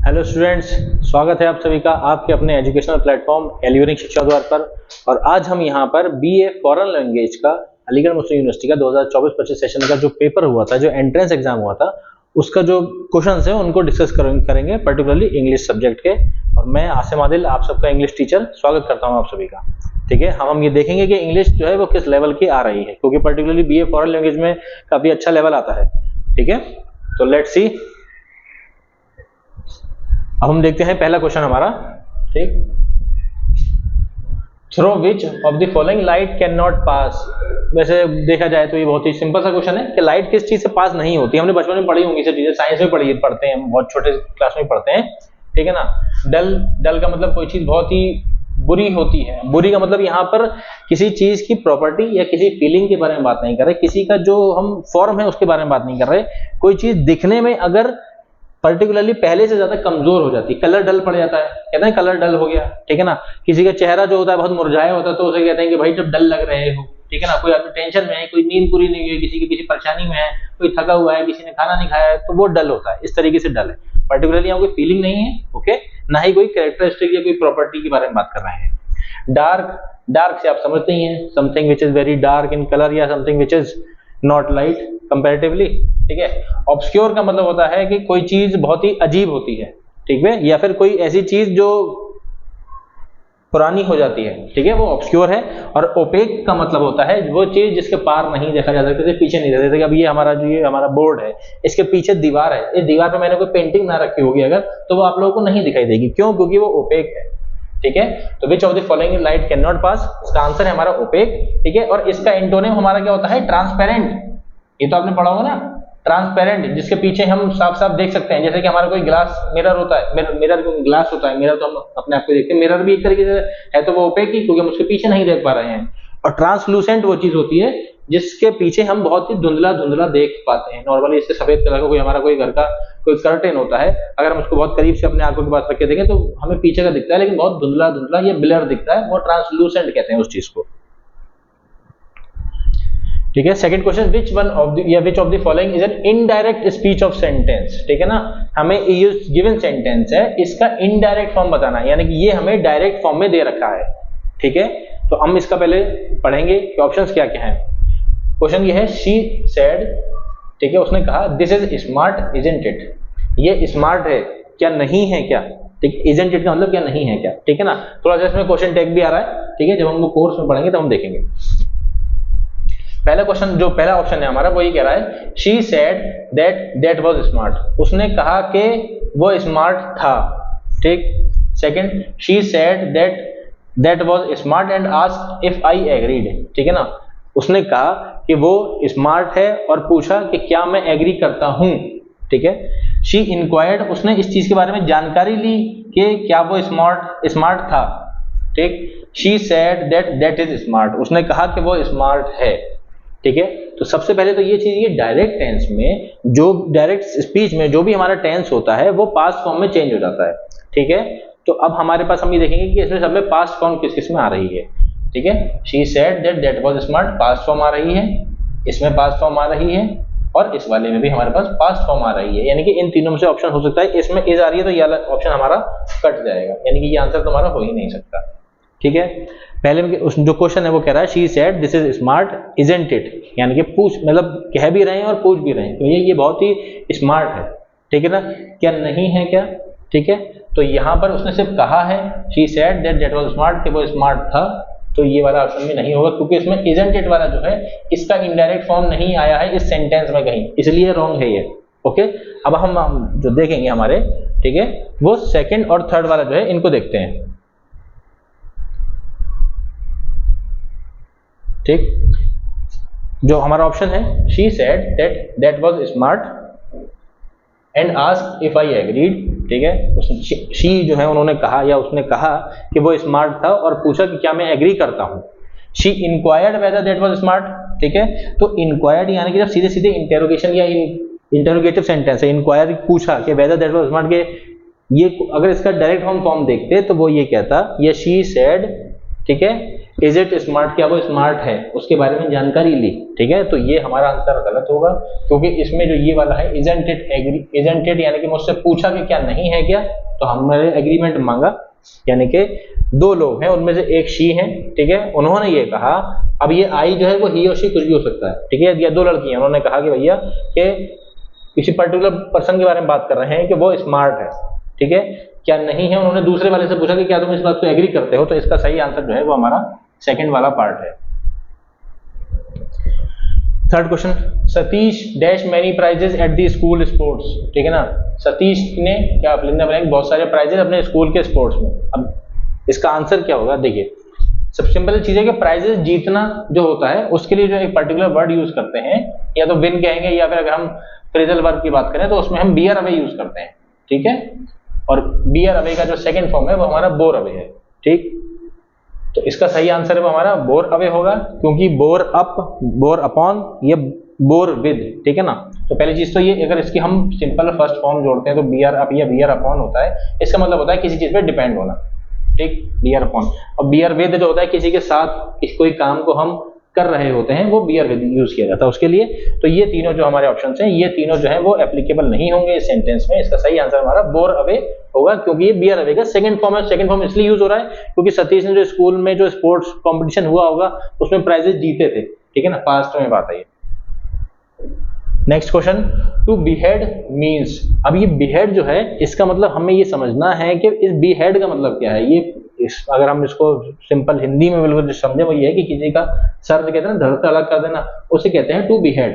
Hello students, स्वागत है आप सभी का आपके अपने एजुकेशनल प्लेटफॉर्म एलिवरिंग शिक्षा द्वार पर। और आज हम यहाँ पर बीए फॉरेन लैंग्वेज का अलीगढ़ मुस्लिम यूनिवर्सिटी का 2024-25 सेशन का जो पेपर हुआ था, जो एंट्रेंस एग्जाम हुआ था, उसका जो क्वेश्चन है उनको डिस्कस करेंगे, पर्टिकुलरली इंग्लिश सब्जेक्ट के। और मैं आसिम आदिल, आप सबका इंग्लिश टीचर, स्वागत करता हूँ आप सभी का। ठीक है, हम ये देखेंगे कि इंग्लिश जो है वो किस लेवल की आ रही है, क्योंकि पर्टिकुलरली बीए फॉरेन लैंग्वेज में काफी अच्छा लेवल आता है। ठीक है, तो लेट्स सी। अब हम देखते हैं पहला क्वेश्चन हमारा। ठीक, through which of the following light can not pass. वैसे देखा जाए तो ये बहुत ही सिंपल सा क्वेश्चन है कि लाइट किस चीज से पास नहीं होती। हमने बचपन में पढ़ी होंगी सब चीजें, साइंस में पढ़ते हैं, हम बहुत छोटे क्लास में पढ़ते हैं। ठीक है ना। डल का मतलब कोई चीज बहुत ही बुरी होती है। बुरी का मतलब यहाँ पर किसी चीज की प्रॉपर्टी या किसी फीलिंग के बारे में बात नहीं कर रहे, किसी का जो हम फॉर्म है उसके बारे में बात नहीं कर रहे। कोई चीज दिखने में अगर पर्टिकुलरली पहले से ज्यादा कमजोर हो जाती, कलर डल पड़ जाता है, कहते हैं कलर डल हो गया। ठीक है ना। किसी का चेहरा जो होता है बहुत मुरझाया होता है, तो उसे कहते हैं कि भाई जब डल लग रहे हो। ठीक है ना। कोई आदमी टेंशन में है, कोई नींद पूरी नहीं हुई, किसी की किसी परेशानी में है, कोई थका हुआ है, किसी ने खाना नहीं खाया है, तो वो डल होता है। इस तरीके से डल है। पर्टिकुलरली यहाँ कोई फीलिंग नहीं है, ओके, ना ही कोई कैरेक्टरिस्टिक या कोई प्रॉपर्टी के बारे में बात कर रहे हैं। डार्क से आप समझते ही हैं, something which is very dark in colour या something which is not light comparatively. ठीक है। ऑब्सक्योर का मतलब होता है कि कोई चीज बहुत ही अजीब होती है, ठीक है, या फिर कोई ऐसी चीज जो पुरानी हो जाती है। ठीक है, वो ऑब्सक्योर है। और ओपेक का मतलब होता है वो चीज जिसके पार नहीं देखा जा सकता, पीछे नहीं देखा। जैसे अब ये हमारा बोर्ड है, इसके पीछे दीवार है, इस दीवार पर मैंने कोई पेंटिंग ना रखी होगी अगर, तो वो आप लोगों को नहीं दिखाई देगी। क्यों? क्योंकि वो ओपेक है। ठीक है, तो which of the following light can not pass, इसका आंसर है हमारा ओपेक। ठीक है, और इसका एंटोनिम हमारा क्या होता है? ट्रांसपेरेंट। ये तो आपने पढ़ा होगा ना, ट्रांसपेरेंट, जिसके पीछे हम साफ साफ देख सकते हैं। जैसे कि हमारा कोई ग्लास मिरर होता है, मिरर ग्लास होता है, मिरर तो हम अपने आप को देखते हैं। मिरर भी एक तरीके से है, तो वो ओपेक ही, क्योंकि हम उसके पीछे नहीं देख पा रहे हैं। और ट्रांसलूसेंट वो चीज होती है जिसके पीछे हम बहुत ही धुंधला धुंधला देख पाते हैं। नॉर्मली इससे सफेद कलर का कोई हमारा कोई घर का कोई कर्टेन होता है, अगर हम उसको बहुत करीब से अपने आंखों के पास रख के देखें तो हमें पीछे का दिखता है, लेकिन बहुत धुंधला धुंधला या ब्लर दिखता है। वो ट्रांसलूसेंट कहते हैं उस चीज को। ठीक है। Second question, which of the following is an indirect speech of sentence. ठीक है ना। हमें ये गिवन सेंटेंस है, इसका इनडायरेक्ट फॉर्म बताना है, यानी कि ये हमें डायरेक्ट फॉर्म में दे रखा है। ठीक है, तो हम इसका पहले पढ़ेंगे कि ऑप्शंस क्या क्या हैं। क्वेश्चन ये है, शी सेड, ठीक है, उसने कहा, this is smart isn't it. ये स्मार्ट है क्या, नहीं है क्या? ठीक, इजंट इट का मतलब क्या, नहीं है क्या? ठीक है ना। थोड़ा सा इसमें क्वेश्चन टैग भी आ रहा है। ठीक है, जब हम कोर्स में पढ़ेंगे तो हम देखेंगे। पहला क्वेश्चन, जो पहला ऑप्शन है हमारा, वो ये कह रहा है, she said that was smart. उसने कहा कि वो स्मार्ट था। ठीक। Second, she said that was smart and asked if I agreed. ठीक है ना। उसने कहा कि वो स्मार्ट है और पूछा कि क्या मैं एग्री करता हूं। ठीक है। शी इंक्वायर्ड, उसने इस चीज के बारे में जानकारी ली कि क्या वो स्मार्ट था। ठीक। She said that is smart, उसने कहा कि वो स्मार्ट है। ठीक है, तो सबसे पहले तो ये चीज, ये डायरेक्ट टेंस में, जो डायरेक्ट स्पीच में जो भी हमारा टेंस होता है वो पास्ट फॉर्म में चेंज हो जाता है। ठीक है, तो अब हमारे पास हम ये देखेंगे कि इसमें सब में पास्ट फॉर्म किस किस में आ रही है। ठीक है, she said that was smart, past form आ रही है, इसमें पास्ट फॉर्म आ रही है, और इस वाले में भी हमारे पास पास्ट फॉर्म आ रही है। यानी कि इन तीनों में से ऑप्शन हो सकता है। इसमें इज आ रही है तो ये वाला ऑप्शन हमारा कट जाएगा, यानी कि ये आंसर तुम्हारा हो ही नहीं सकता। ठीक है, पहले जो क्वेश्चन है वो कह रहा है, she said this is smart isn't it, यानी कि पूछ, मतलब कह भी रहे हैं और पूछ भी रहे हैं, तो ये बहुत ही स्मार्ट है। ठीक है ना, क्या नहीं है क्या? ठीक है, तो यहाँ पर उसने सिर्फ कहा है, she said that was smart, कि वो स्मार्ट था, तो ये वाला ऑप्शन भी नहीं होगा, क्योंकि इसमें इजंट इट वाला जो है, इसका इनडायरेक्ट फॉर्म नहीं आया है इस सेंटेंस में कहीं, इसलिए रॉन्ग है ये। ओके, अब हम जो देखेंगे हमारे, ठीक है, वो सेकेंड और थर्ड वाला जो है, इनको देखते हैं। ठीक, जो हमारा ऑप्शन है, she said that was smart and asked if I agreed. ठीक है, शी जो है उन्होंने कहा या उसने कहा कि वो स्मार्ट था और पूछा कि क्या मैं एग्री करता हूं। She inquired whether that was smart. ठीक है, तो इंक्वायर्ड यानी कि जब सीधे सीधे इंटेरोगेशन या इंटेरोगेटिव सेंटेंस है, इंक्वायर पूछा कि वेदर दैट वाज स्मार्ट, के ये अगर इसका डायरेक्ट हम फॉर्म देखते तो वो ये कहता, ये शी सेड, ठीक है, इज इट स्मार्ट, क्या वो स्मार्ट है, उसके बारे में जानकारी ली, ठीक है। तो ये हमारा आंसर गलत होगा, क्योंकि इसमें जो ये वाला है isn't it agree, isn't it यानी कि मुझसे पूछा कि क्या नहीं है क्या, तो हमने एग्रीमेंट मांगा, यानी कि दो लोग हैं उनमें से एक शी है, ठीक है, उन्होंने ये कहा। अब ये आई जो है वो ही और शी कुछ भी हो सकता है, ठीक है, या दो लड़की हैं, उन्होंने कहा कि भैया कि किसी पर्टिकुलर पर्सन के बारे में बात कर रहे हैं कि वो स्मार्ट है, ठीक है, क्या नहीं है, उन्होंने दूसरे वाले से पूछा कि क्या तुम इस बात को एग्री करते हो, तो इसका सही आंसर जो है वो हमारा सेकंड वाला पार्ट है। Third question, Satish dash many prizes at the school sports, ठीक है ना, सतीश ने क्या फिलिंग बनाई, बहुत सारे प्राइजेस अपने स्कूल के स्पोर्ट्स में। अब इसका आंसर क्या होगा, देखिए सबसे सिंपल चीज है कि प्राइजेस जीतना जो होता है उसके लिए जो एक पर्टिकुलर वर्ड यूज करते हैं, या तो विन कहेंगे, या फिर अगर हम फ्रेजल वर्ब की बात करें तो उसमें हम बियर अवे यूज करते हैं, ठीक है, और बियर अवे का जो सेकंड फॉर्म है वो हमारा बोर अवे है, ठीक। तो इसका सही आंसर है वो हमारा बोर अवे होगा, क्योंकि बोर अप, बोर अपॉन, ये बोर विद, ठीक है ना। तो पहली चीज तो ये, अगर इसकी हम सिंपल फर्स्ट फॉर्म जोड़ते हैं तो बियर अप या बियर अपॉन होता है, इसका मतलब होता है किसी चीज पे डिपेंड होना, ठीक, बियर अपॉन। और बियर विद जो होता है किसी के साथ कोई काम को हम कर रहे होते हैं, वो बियर विद यूज किया जाता है उसके लिए। तो ये तीनों जो हमारे ऑप्शंस हैं, ये तीनों जो है वो एप्लीकेबल नहीं होंगे इस सेंटेंस में। इसका सही आंसर हमारा बोर अवे होगा, क्योंकि ये बियर अवे का सेकंड फॉर्म है। सेकंड फॉर्म इसलिए यूज हो रहा है क्योंकि सतीश ने जो स्कूल में जो स्पोर्ट्स कंपटीशन हुआ होगा उसमें प्राइजेस जीते थे, ठीक है ना, पास्ट में बात है ये। Next question, to behead means. अब ये बीहेड जो है इसका मतलब हमें ये समझना है कि इस बीहेड का मतलब क्या है। ये अगर हम इसको सिंपल हिंदी में बिल्कुल समझे वो ये है कि किसी का सर कहते हैं ना, धड़ से अलग कर देना, उसे कहते हैं टू बीहेड,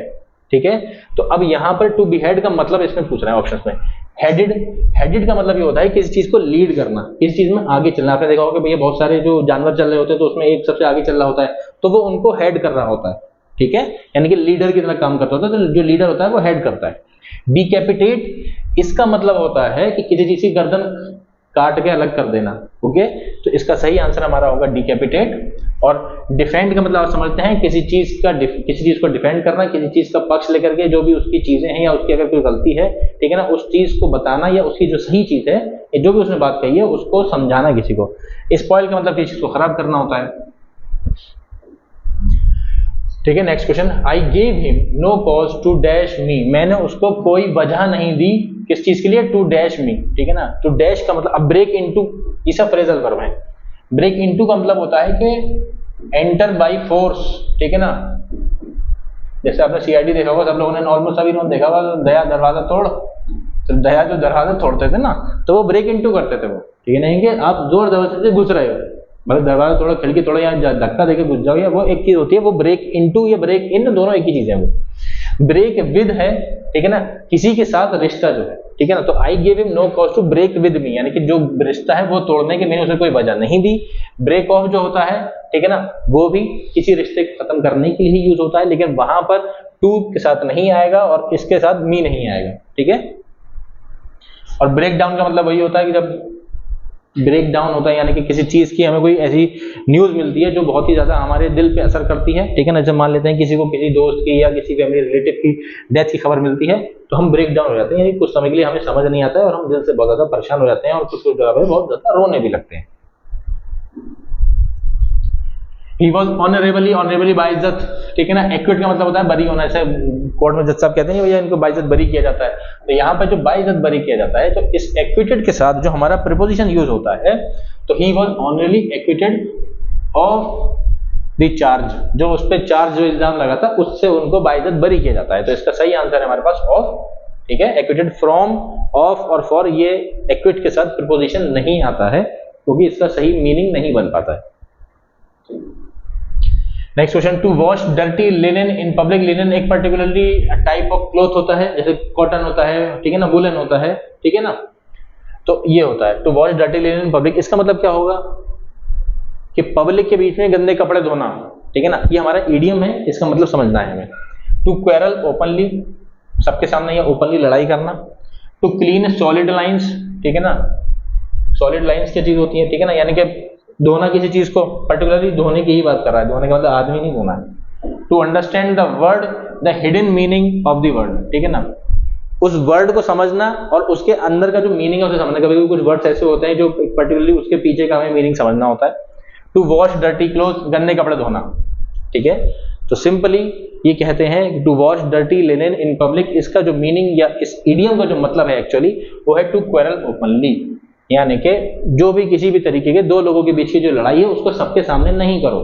ठीक है। तो अब यहाँ पर टू बीहेड का मतलब इसमें पूछ रहा है ऑप्शन में, हेडेड। हेडेड का मतलब ये होता है किसी चीज को लीड करना, किसी चीज में आगे चलना। आपने देखा होगा भैया बहुत सारे जो जानवर चल रहे होते हैं तो उसमें एक सबसे आगे चल रहा होता है, तो वो उनको हेड कर रहा होता है, ठीक है, यानी कि लीडर की तरह काम करता होता है। तो जो लीडर होता है वो हेड करता है। डिकैपिटेट, इसका मतलब होता है कि किसी चीज की गर्दन काट के अलग कर देना, ओके। तो इसका सही आंसर हमारा होगा डिकैपिटेट। और डिफेंड का मतलब आप समझते हैं किसी चीज को डिफेंड करना, किसी चीज का पक्ष लेकर के जो भी उसकी चीजें हैं या उसकी अगर कोई गलती है, ठीक है ना, उस चीज को बताना या उसकी जो सही चीज है जो भी उसने बात कही है उसको समझाना किसी को। स्पॉइल का मतलब किसी चीज को खराब करना होता है, ठीक है। Next question, I gave him no cause to dash me. मैंने उसको कोई वजह नहीं दी, किस चीज के लिए, टू डैश मी, ठीक है ना। टू डैश का मतलब, अब ब्रेक इनटू ये सब फ्रेजल वर्ब है। ब्रेक इनटू का मतलब होता है कि एंटर बाय फोर्स, ठीक है ना। जैसे आपने सीआईडी देखा होगा, सब लोगों ने ऑलमोस्ट सभी ने देखा होगा, दया दरवाजा तोड़, तो दया जो दरवाजा तोड़ते थे ना, तो वो ब्रेक इनटू करते थे वो, ठीक है, नहीं कि आप जोर जबरदस्ती से घुस रहे हो, मतलब दरवाजा तोड़ो, खिड़की तोड़ो या धक्का देके घुस जाओ, या वो एक चीज होती है। वो ब्रेक इनटू या ब्रेक इन दोनों एक ही चीज है। वो ब्रेक विद है, ठीक है ना, किसी के साथ रिश्ता जो है, ठीक है ना। तो I give him no cause to break with me, यानी कि जो रिश्ता है वो तोड़ने के मैंने उसे कोई वजह नहीं दी। ब्रेक ऑफ जो होता है, ठीक है ना, वो भी किसी रिश्ते को खत्म करने के लिए ही यूज होता है, लेकिन वहां पर टू के साथ नहीं आएगा और इसके साथ मी नहीं आएगा, ठीक है। और ब्रेक डाउन का मतलब वही होता है कि जब ब्रेक डाउन होता है, यानी कि किसी चीज की हमें कोई ऐसी न्यूज मिलती है जो बहुत ही ज्यादा हमारे दिल पे असर करती है, ठीक है ना। जब मान लेते हैं किसी को किसी दोस्त की या किसी फैमिली रिलेटिव की डेथ की खबर मिलती है तो हम ब्रेक डाउन हो जाते हैं, यानी कुछ समय के लिए हमें समझ नहीं आता है और हम दिल से बहुत ज्यादा परेशान हो जाते हैं और कुछ जगह पे बहुत ज्यादा रोने भी लगते हैं। He was honorably बाइज्जत, ठीक है ना। एक्विट का मतलब होता है बरी होना, ऐसे कोर्ट में जज साहब कहते हैं भैया इनको बाइज्जत बरी किया जाता है, तो यहाँ पर जो बाइज्जत बरी किया जाता है, तो इस एक्विटेड के साथ जो हमारा प्रीपोजिशन यूज होता है, तो he was honorably acquitted of the charge, जो उस पर चार्ज जो इल्जाम लगा था उससे उनको बाइज्जत बरी किया जाता है। तो इसका सही आंसर है हमारे पास ऑफ, ठीक है। एक्विटेड फ्रॉम, ऑफ और फॉर, ये एक्विट के साथ प्रीपोजिशन नहीं आता है क्योंकि इसका सही मीनिंग नहीं बन पाता है। Next question, to wash dirty linen in public. Linen एक पर्टिकुलरली टाइप ऑफ क्लॉथ होता है, जैसे कॉटन होता है, ठीक है ना, वुलन होता है, ठीक है ना। तो ये होता है to wash dirty linen in public. इसका मतलब क्या होगा कि पब्लिक के बीच में गंदे कपड़े धोना, ठीक है ना, ये हमारा इडियम है, इसका मतलब समझना है हमें। टू क्वेरल ओपनली, सबके सामने या ओपनली लड़ाई करना। टू क्लीन सॉलिड लाइन्स, ठीक है ना, सॉलिड लाइन्स क्या चीज होती है, ठीक है ना, यानी कि धोना किसी चीज को, पर्टिकुलरली धोने की ही बात कर रहा है, धोने का मतलब आदमी नहीं धोना है। To understand the word the hidden meaning of the word, ठीक है ना, उस वर्ड को समझना और उसके अंदर का जो मीनिंग है उसे समझना। कभी कभी कुछ वर्ड्स ऐसे होते हैं जो पर्टिकुलरली उसके पीछे का हमें मीनिंग समझना होता है। टू वॉश डर्टी क्लोथ, गंदे कपड़े धोना, ठीक है। तो सिंपली ये कहते हैं to wash dirty linen in public, इसका जो मीनिंग या इस इडियम का जो मतलब है एक्चुअली वो है टू क्वेरल ओपनली, यानी कि जो भी किसी भी तरीके के दो लोगों के बीच की जो लड़ाई है उसको सबके सामने नहीं करो,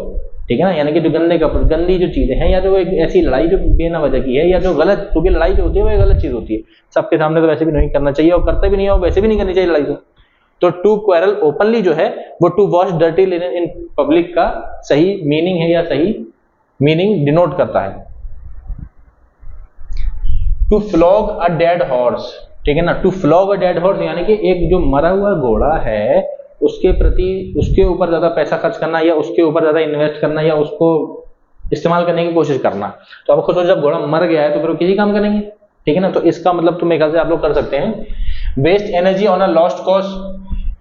ठीक है ना। यानी कि जो गंदे कपड़े, गंदी जो चीजें हैं, या तो एक ऐसी लड़ाई जो बिना वजह की है, या जो गलत, क्योंकि लड़ाई जो होती है वो गलत चीज होती है, सबके सामने तो वैसे भी नहीं करना चाहिए, और करते भी नहीं हो, वैसे भी नहीं करनी चाहिए लड़ाई। तो टू क्वेरल ओपनली जो है वो to wash dirty linen in public का सही मीनिंग है, या सही मीनिंग डिनोट करता है। To flog a dead horse, ठीक है ना। To flog a dead horse यानी कि एक जो मरा हुआ घोड़ा है उसके प्रति, उसके ऊपर ज्यादा पैसा खर्च करना, या उसके ऊपर ज्यादा इन्वेस्ट करना, या उसको इस्तेमाल करने की कोशिश करना। तो आप खुद सोचो, जब घोड़ा मर गया है तो फिर वो किसी काम करेंगे, ठीक है ना। तो इसका मतलब तो मेरे ख्याल से आप लोग कर सकते हैं, waste energy on a lost cause,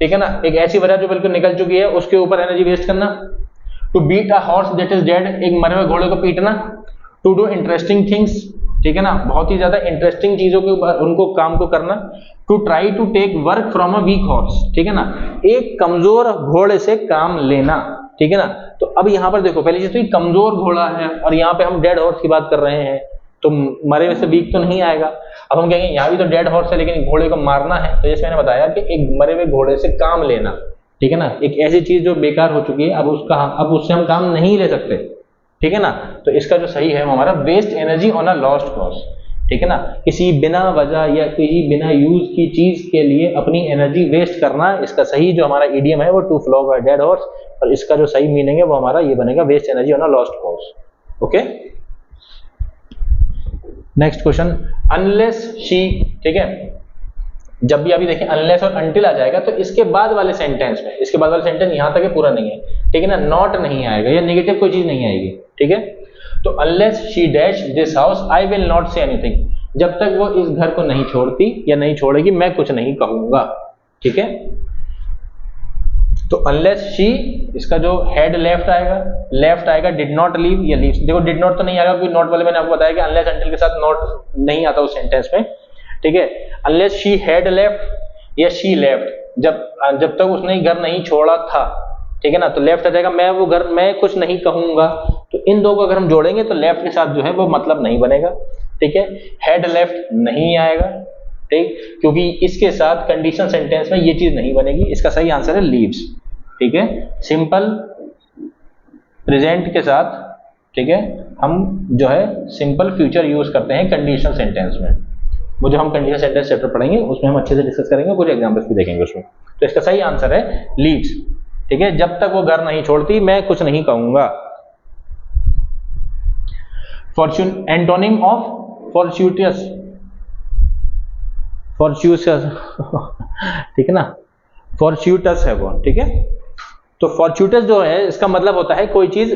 ठीक है ना। एक ऐसी वजह जो बिल्कुल निकल चुकी है उसके ऊपर एनर्जी वेस्ट करना। To beat a horse that is dead, एक मरे हुए घोड़े को पीटना। टू डू इंटरेस्टिंग थिंग्स, ठीक है ना, बहुत ही ज्यादा इंटरेस्टिंग चीजों के उनको काम को करना। To try to take work from a weak horse, ठीक है ना, एक कमजोर घोड़े से काम लेना, ठीक है ना। तो अब यहां पर देखो, पहली चीज तो कमजोर घोड़ा है, और यहाँ पे हम डेड हॉर्स की बात कर रहे हैं, तो मरे हुए से वीक तो नहीं आएगा। अब हम कहेंगे यहाँ भी तो डेड हॉर्स है लेकिन घोड़े को मारना है, तो जैसे मैंने बताया कि एक मरे हुए घोड़े से काम लेना, ठीक है ना, एक ऐसी चीज जो बेकार हो चुकी है, अब उससे हम काम नहीं ले सकते, ठीक है ना। तो इसका जो सही है वो हमारा waste energy on a lost cause, ठीक है ना, किसी बिना वजह या किसी बिना यूज की चीज के लिए अपनी एनर्जी वेस्ट करना। इसका सही जो हमारा इडियम है वो to flog a dead horse, और इसका जो सही मीनिंग है वो हमारा ये बनेगा waste energy on a lost cause. Okay, next question, unless she, ठीक है। जब भी अभी देखिए अनलेस और अंटिल आ जाएगा तो इसके बाद वाले सेंटेंस में, इसके बाद वाला सेंटेंस यहां तक पूरा नहीं है, ठीक है ना, नॉट नहीं आएगा या नेगेटिव कोई चीज नहीं आएगी, ठीक है। तो unless she dash this house I will not say anything, जब तक वो इस घर को नहीं छोड़ती या नहीं छोड़ेगी मैं कुछ नहीं कहूंगा, ठीक है। तो अनलेस शी, इसका जो हेड लेफ्ट आएगा डिड नॉट लीव या लीव्स। देखो डिड नॉट तो नहीं आएगा क्योंकि नॉट वाले मैंने आपको बताया कि अनलेस अंटिल के साथ नॉट नहीं आता उस सेंटेंस में, ठीक है। अनलेस शी हैड लेफ्ट या शी लेफ्ट, जब तक उसने घर नहीं छोड़ा था, ठीक है ना, तो लेफ्ट आ जाएगा, मैं कुछ नहीं कहूंगा। तो इन दो को अगर हम जोड़ेंगे तो लेफ्ट के साथ जो है वो मतलब नहीं बनेगा, ठीक है। हैड लेफ्ट नहीं आएगा, ठीक, क्योंकि इसके साथ कंडीशन सेंटेंस में ये चीज नहीं बनेगी। इसका सही आंसर है लीव्स, ठीक है। सिंपल प्रेजेंट के साथ, ठीक है, हम जो है सिंपल फ्यूचर यूज करते हैं कंडीशन सेंटेंस में। वो जो हम कंडीशन सेंटेंस चैप्टर पढ़ेंगे उसमें हम अच्छे से डिस्कस करेंगे, कुछ एग्जांपल्स भी देखेंगे उसमें। तो इसका सही आंसर है लीव्स, ठीक है। जब तक वो घर नहीं छोड़ती मैं कुछ नहीं कहूंगा। फॉर्च्यून, एंटोनिम ऑफ फॉर्च्यूटियस, ठीक है ना, फॉर्च्यूटस है वो, ठीक है। तो फॉर्च्यूटस जो है इसका मतलब होता है कोई चीज,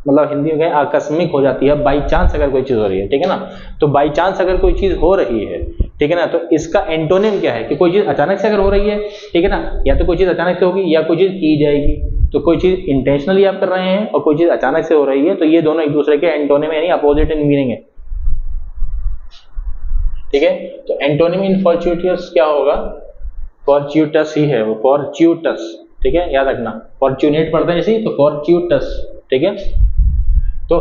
मतलब हिंदी में आकस्मिक हो जाती है, बाई चांस अगर कोई चीज हो रही है, ठीक है ना। तो बाई चांस अगर कोई चीज हो रही है, ठीक है ना, तो इसका एंटोनिम क्या है कि कोई चीज अचानक से अगर हो रही है, ठीक है ना, या तो कोई चीज अचानक से होगी या कोई चीज की जाएगी। तो कोई चीज इंटेंशनली आप कर रहे हैं और कोई चीज अचानक से हो रही है, तो ये दोनों एक दूसरे के एंटोनिम यानी अपोजिट इन मीनिंग है, ठीक है। तो एंटोनिम इन फॉर्च्यूटियस क्या होगा, फॉर्च्यूटस ही है वो, फॉर्च्यूटस, ठीक है, याद रखना। फॉर्च्यूनेट पढ़ते हैं इसी, तो फॉर्च्यूटस, ठीक है। तो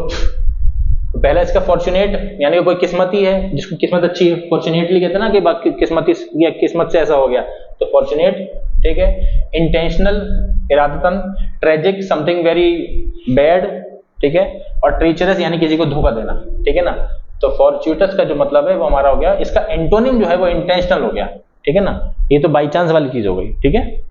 पहला इसका फॉर्च्यूनेट यानी कोई किस्मती है, जिसको किस्मत अच्छी है, फॉर्च्यूनेटली कहते हैं ना कि बाकी किस्मती या किस्मत से ऐसा हो गया, तो फॉर्च्यूनेट, ठीक है। इंटेंशनल, इरादतन। ट्रेजिक, समथिंग वेरी बैड, ठीक है। और ट्रीचरस यानी किसी को धोखा देना, ठीक है ना। तो फॉर्च्यूटस का जो मतलब है वो हमारा हो गया, इसका एंटोनिम जो है वो इंटेंशनल हो गया, ठीक है ना। ये तो बाई चांस वाली चीज हो गई, ठीक है।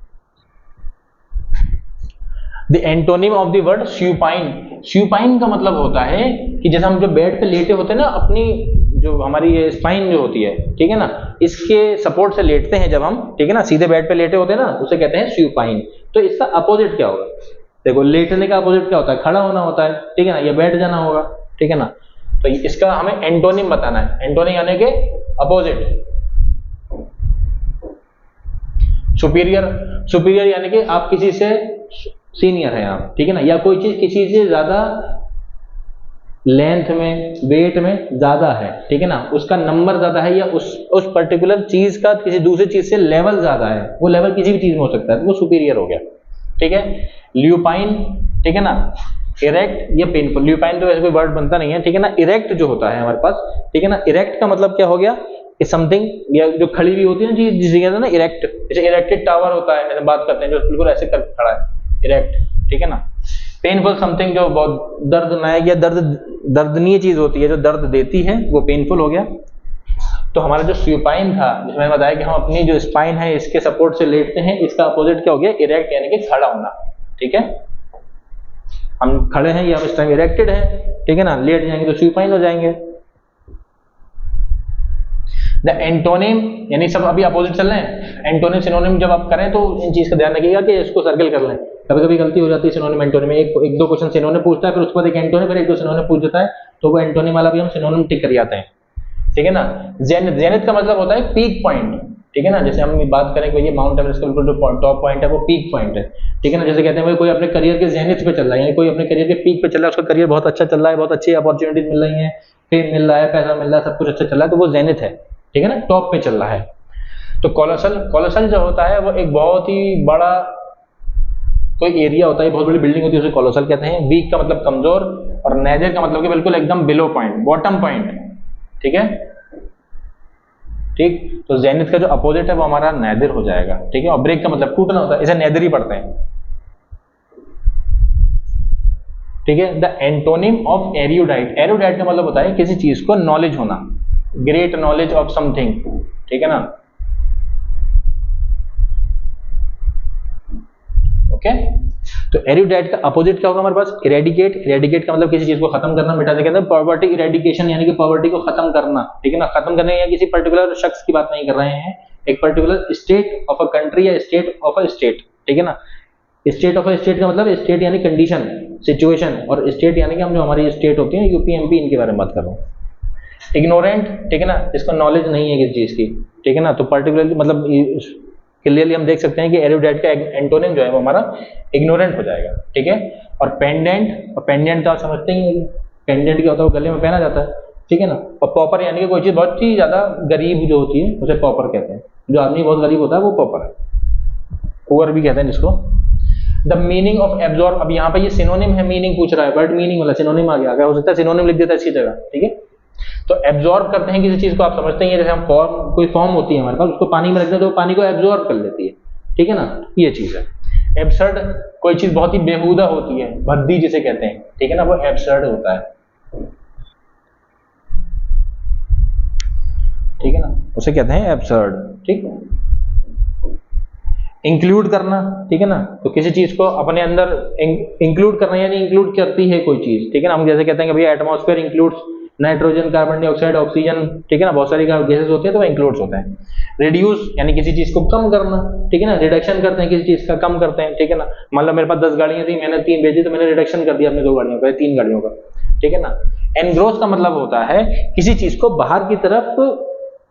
The antonym of the word supine, supine का मतलब होता है कि जैसे हम जो बेड पे लेटे होते हैं ना, अपनी जो हमारी ये स्पाइन जो होती है, ठीक है ना, इसके सपोर्ट से लेटते हैं जब हम, ठीक है ना, सीधे बेड पे लेटे होते हैं ना, उसे कहते हैं स्यूपाइन। तो इसका अपोजिट क्या होगा, देखो लेटने का अपोजिट क्या होता है, खड़ा होना होता है, ठीक है ना, या बैठ जाना होगा, ठीक है ना। तो इसका हमें एंटोनिम बताना है, एंटोनिम यानी कि अपोजिट। सुपीरियर, सुपीरियर यानी कि आप किसी से सीनियर है आप, ठीक है ना, या कोई चीज किसी से ज्यादा लेंथ में, वेट में ज्यादा है, ठीक है ना, उसका नंबर ज्यादा है, या उस पर्टिकुलर चीज का किसी दूसरी चीज से लेवल ज्यादा है, वो लेवल किसी भी चीज में हो सकता है, तो वो सुपीरियर हो गया, ठीक है। ल्यूपाइन, ठीक है ना, इरेक्ट या पेनफुल। ल्यूपाइन तो ऐसे कोई वर्ड बनता नहीं है, ठीक है ना। इरेक्ट जो होता है हमारे पास, ठीक है ना, इरेक्ट का मतलब क्या हो गया, इज समथिंग, या जो खड़ी हुई होती है ना, जिसे कहते हैं ना इरेक्ट, जैसे इरेक्टेड टावर होता है, बात करते हैं जो बिल्कुल ऐसे कर खड़ा है, इरेक्ट, ठीक है ना। पेनफुल समथिंग जो बहुत दर्दनाक या दर्दनीय चीज होती है, जो दर्द देती है, वो पेनफुल हो गया। तो हमारा जो सुपाइन था, जिसमें मैंने बताया कि हम अपनी जो स्पाइन है इसके सपोर्ट से लेटते हैं, इसका अपोजिट क्या हो गया, इरेक्ट, यानी कि खड़ा होना, ठीक है। हम खड़े हैं या हम इस टाइम इरेक्टेड है, ठीक है ना, लेट जाएंगे तो सुपाइन हो जाएंगे। द एंटोनिम, यानी सब अभी अपोजिट चल रहे हैं, एंटोनिम सिनोनिम जब आप करें तो इन चीज का ध्यान रखिएगा कि इसको सर्कल कर लें। कभी कभी गलती हो जाती है सिनोनिम एंटोनिम में, एक दो क्वेश्चन सिनोनिम पूछता है, फिर उसके बाद एक एंटोनिम, फिर एक दो सिनोनिम पूछ देता है, तो वो एंटोनिम वाला भी हम सिनोनिम टिक कर जाते हैं, ठीक है ना। जेनिथ, जेनिथ का मतलब होता है पीक पॉइंट, ठीक है ना। जैसे हम बात करें कि ये माउंट एवरेस्ट का बिल्कुल जो टॉप पॉइंट है वो पीक पॉइंट है, ठीक है ना। जैसे कहते हैं कोई अपने करियर के जेनिथ पे चल रहा है, यानी कोई अपने करियर के पीक पे चल रहा है, उसका करियर बहुत अच्छा चल रहा है, बहुत अच्छी अपॉर्चुनिटीज मिल रही है, फेम मिल रहा है, पैसा मिल रहा है, सब कुछ अच्छा चल रहा है, तो वो जेनिथ है, ठीक है ना, टॉप पे चल रहा है। तो कोलोसल, कोलोसल जो होता है वो एक बहुत ही बड़ा कोई एरिया होता है, बहुत बड़ी बिल्डिंग होती है, उसे कोलोसल कहते हैं। वीक का मतलब कमजोर, और नेजर का मतलब कि बिल्कुल एकदम बिलो पॉइंट, बॉटम पॉइंट, ठीक है, ठीक। तो जेनिथ का जो अपोजिट है वो हमारा नेदर हो जाएगा, ठीक है। और ब्रेक का मतलब टूटना होता है, इसे नेदर ही पढ़ते हैं, ठीक है। द एंटोनिम ऑफ एरियोडाइट, एरियोडाइट का मतलब होता है किसी चीज को नॉलेज होना, ग्रेट नॉलेज ऑफ समथिंग, ठीक है ना, ओके। तो एरियोडाइट का अपोजिट क्या होगा हमारे पास, इरेडिकेट। इरेडिकेट का मतलब किसी चीज को खत्म करना, मिटा देना। पॉवर्टी इरेडिकेशन यानी कि पॉवर्टी को खत्म करना, ठीक है ना। खत्म करने या किसी पर्टिकुलर शख्स की बात नहीं कर रहे हैं, एक particular state of a country या स्टेट ऑफ अ स्टेट, ठीक है ना। स्टेट ऑफ अ स्टेट का मतलब स्टेट यानी कंडीशन, सिचुएशन, और स्टेट यानी कि हम जो हमारी स्टेट होती है यूपी एमपी, इनके बारे में बात कर रहा हूँ। इग्नोरेंट, ठीक है ना, जिसको नॉलेज नहीं है किसी चीज की, ठीक है ना। तो पर्टिकुलरली मतलब क्लियरली हम देख सकते हैं कि एरियोडाइट का एंटोनिम जो है वो हमारा इग्नोरेंट हो जाएगा, ठीक है। और पेंडेंट, और पेंडेंट तो आप समझते ही हैं, पेंडेंट क्या होता है, वो गले में पहना जाता है, ठीक है ना। और पॉपर यानी कि कोई चीज बहुत ही ज्यादा गरीब जो होती है उसे पॉपर कहते हैं। जो आदमी बहुत गरीब होता है वो पॉपर है, पुअर भी कहते हैं जिसको। द मीनिंग ऑफ एब्जॉर्ब, अब यहाँ पे ये सिनोनिम है, मीनिंग पूछ रहा है, वर्ड मीनिंग वाला सिनोनिम आ गया, हो सकता है सिनोनिम लिख देता है इसकी जगह, ठीक है। तो एब्जॉर्ब करते हैं किसी चीज को, आप समझते हैं, जैसे हम फॉर्म, कोई फॉर्म होती है हमारे पास, उसको पानी में रख दें तो पानी को एब्जॉर्ब कर लेती है, ठीक है ना, ये चीज है। एब्सर्ड, कोई चीज बहुत ही बेहुदा होती है, भद्दी जिसे कहते हैं, ठीक है ना, वो एब्सर्ड होता है, ठीक है ना, उसे कहते हैं एब्सर्ड, ठीक। इंक्लूड करना, ठीक है ना, तो किसी चीज को अपने अंदर इंक्लूड करना, यानी इंक्लूड करती है कोई चीज, ठीक है ना। हम जैसे कहते हैं कि भैया atmosphere includes nitrogen, carbon dioxide, oxygen, ठीक है ना, बहुत सारी गैसेस होती है, तो वो इंक्लूड्स होते हैं। रिड्यूस यानी किसी चीज को कम करना, ठीक है ना, रिडक्शन करते हैं किसी चीज का, कम करते हैं, ठीक है ना। मान लो मेरे पास 10 गाड़ियां थी, मैंने 3 भेजी, तो मैंने रिडक्शन कर दिया अपने 2 गाड़ियों का, 3 गाड़ियों का, ठीक है ना। एनग्रोस का मतलब होता है किसी चीज को बाहर की तरफ